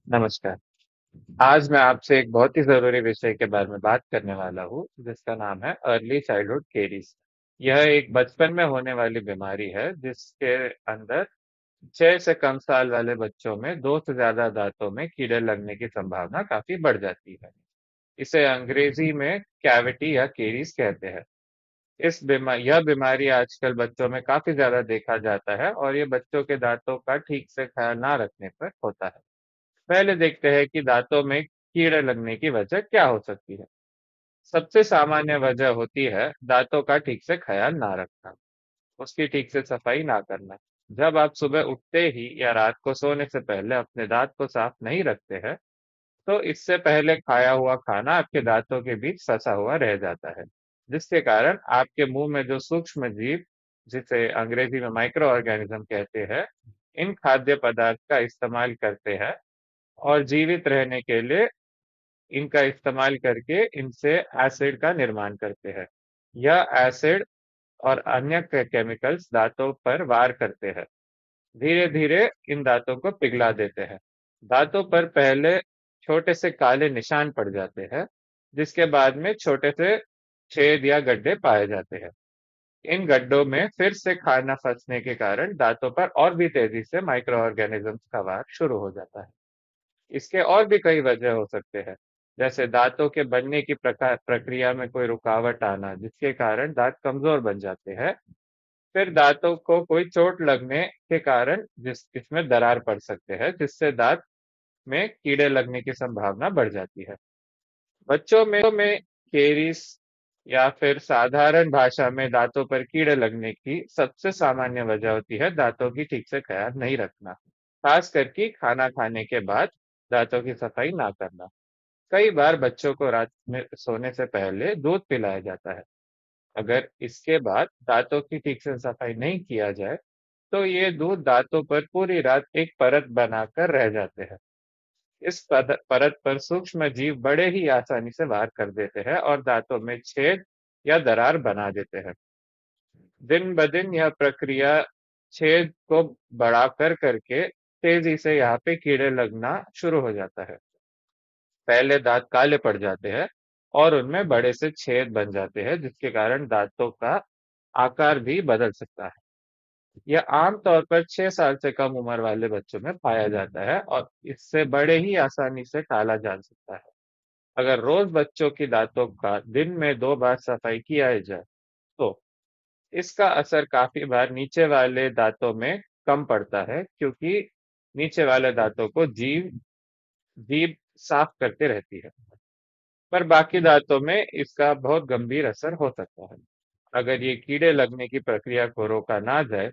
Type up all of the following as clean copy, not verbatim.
नमस्कार। आज मैं आपसे एक बहुत ही ज़रूरी विषय के बारे में बात करने वाला हूँ, जिसका नाम है अर्ली चाइल्डहुड केरीज़। यह एक बचपन में होने वाली बीमारी है, जिसके अंदर 6 से कम साल वाले बच्चों में 2 से ज़्यादा दाँतों में कीड़े लगने की संभावना काफ़ी बढ़ जाती है। इसे अंग्रेज़ी में कैविटी या केरीज़ कहते हैं। यह बीमारी आजकल बच्चों में काफ़ी ज़्यादा देखा जाता है और ये बच्चों के दाँतों का ठीक से ख़्याल ना रखने पर होता है। पहले देखते हैं कि दांतों में कीड़े लगने की वजह क्या हो सकती है। सबसे सामान्य वजह होती है दांतों का ठीक से ख्याल ना रखना, उसकी ठीक से सफाई ना करना। जब आप सुबह उठते ही या रात को सोने से पहले अपने दांत को साफ नहीं रखते हैं, तो इससे पहले खाया हुआ खाना आपके दांतों के बीच फंसा हुआ रह जाता है, जिसके कारण आपके मुंह में जो सूक्ष्म जीव, जिसे अंग्रेजी में माइक्रो ऑर्गेनिज्म कहते हैं, इन खाद्य पदार्थ का इस्तेमाल करते हैं और जीवित रहने के लिए इनका इस्तेमाल करके इनसे एसिड का निर्माण करते हैं। यह एसिड और अन्य केमिकल्स दांतों पर वार करते हैं, धीरे धीरे इन दांतों को पिघला देते हैं। दांतों पर पहले छोटे से काले निशान पड़ जाते हैं, जिसके बाद में छोटे से छेद या गड्ढे पाए जाते हैं। इन गड्ढों में फिर से खाना फंसने के कारण दांतों पर और भी तेजी से माइक्रो ऑर्गेनिजम्स का वार शुरू हो जाता है। इसके और भी कई वजह हो सकते हैं, जैसे दांतों के बनने की प्रक्रिया में कोई रुकावट आना, जिसके कारण दांत कमजोर बन जाते हैं। फिर दांतों को कोई चोट लगने के कारण जिसमें दरार पड़ सकते हैं, जिससे दांत में कीड़े लगने की संभावना बढ़ जाती है। बच्चों में केरीस या फिर साधारण भाषा में दांतों पर कीड़े लगने की सबसे सामान्य वजह होती है दांतों की ठीक से ख्याल नहीं रखना, खास करके खाना खाने के बाद दांतों की सफाई ना करना। कई बार बच्चों को रात में सोने से पहले दूध पिलाया जाता है। अगर इसके बाद दांतों की ठीक से सफाई नहीं किया जाए, तो ये दूध दांतों पर पूरी रात एक परत बनाकर रह जाते हैं। इस परत पर सूक्ष्म जीव बड़े ही आसानी से वार कर देते हैं और दांतों में छेद या दरार बना देते हैं। दिन ब दिन यह प्रक्रिया छेद को बड़ा करके तेजी से यहाँ पे कीड़े लगना शुरू हो जाता है। पहले दांत काले पड़ जाते हैं और उनमें बड़े से छेद बन जाते हैं, जिसके कारण दांतों का आकार भी बदल सकता है। यह आमतौर पर 6 साल से कम उम्र वाले बच्चों में पाया जाता है और इससे बड़े ही आसानी से टाला जा सकता है। अगर रोज बच्चों की दांतों का दिन में 2 बार सफाई किया जाए, तो इसका असर काफी बार नीचे वाले दांतों में कम पड़ता है, क्योंकि नीचे वाले दांतों को जीभ साफ करते रहती है। पर बाकी दांतों में इसका बहुत गंभीर असर हो सकता है। अगर ये कीड़े लगने की प्रक्रिया को रोका ना जाए,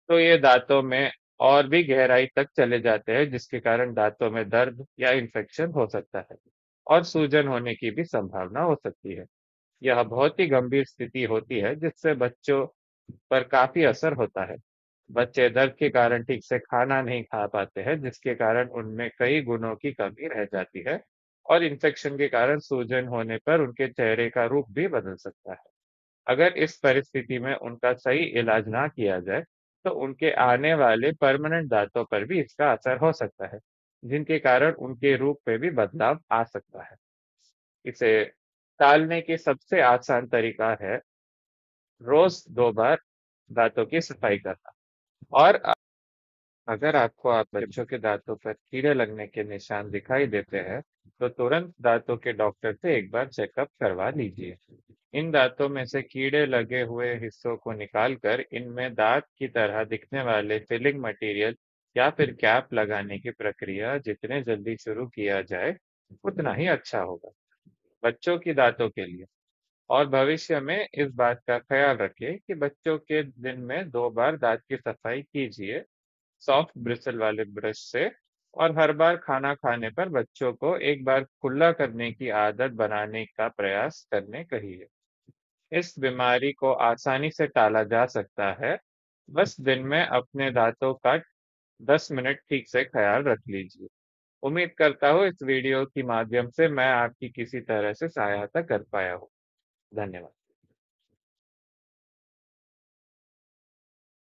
तो ये दांतों में और भी गहराई तक चले जाते हैं, जिसके कारण दांतों में दर्द या इन्फेक्शन हो सकता है और सूजन होने की भी संभावना हो सकती है। यह बहुत ही गंभीर स्थिति होती है, जिससे बच्चों पर काफी असर होता है। बच्चे दर्द के कारण ठीक से खाना नहीं खा पाते हैं, जिसके कारण उनमें कई गुणों की कमी रह जाती है और इन्फेक्शन के कारण सूजन होने पर उनके चेहरे का रूप भी बदल सकता है। अगर इस परिस्थिति में उनका सही इलाज ना किया जाए, तो उनके आने वाले परमानेंट दांतों पर भी इसका असर हो सकता है, जिनके कारण उनके रूप में भी बदलाव आ सकता है। इसे टालने की सबसे आसान तरीका है रोज 2 बार दांतों की सफाई करना। और अगर आपको आप बच्चों के दांतों पर कीड़े लगने के निशान दिखाई देते हैं, तो तुरंत दांतों के डॉक्टर से एक बार चेकअप करवा लीजिए। इन दांतों में से कीड़े लगे हुए हिस्सों को निकालकर इनमें दांत की तरह दिखने वाले फिलिंग मटेरियल या फिर कैप लगाने की प्रक्रिया जितने जल्दी शुरू किया जाए, उतना ही अच्छा होगा बच्चों की दांतों के लिए। और भविष्य में इस बात का ख्याल रखें कि बच्चों के दिन में 2 बार दांत की सफाई कीजिए, सॉफ्ट ब्रिसल वाले ब्रश से। और हर बार खाना खाने पर बच्चों को एक बार कुल्ला करने की आदत बनाने का प्रयास करने कहिए। इस बीमारी को आसानी से टाला जा सकता है। बस दिन में अपने दांतों का 10 मिनट ठीक से ख्याल रख लीजिए। उम्मीद करता हूँ इस वीडियो के माध्यम से मैं आपकी किसी तरह से सहायता कर पाया हूँ। धन्यवाद।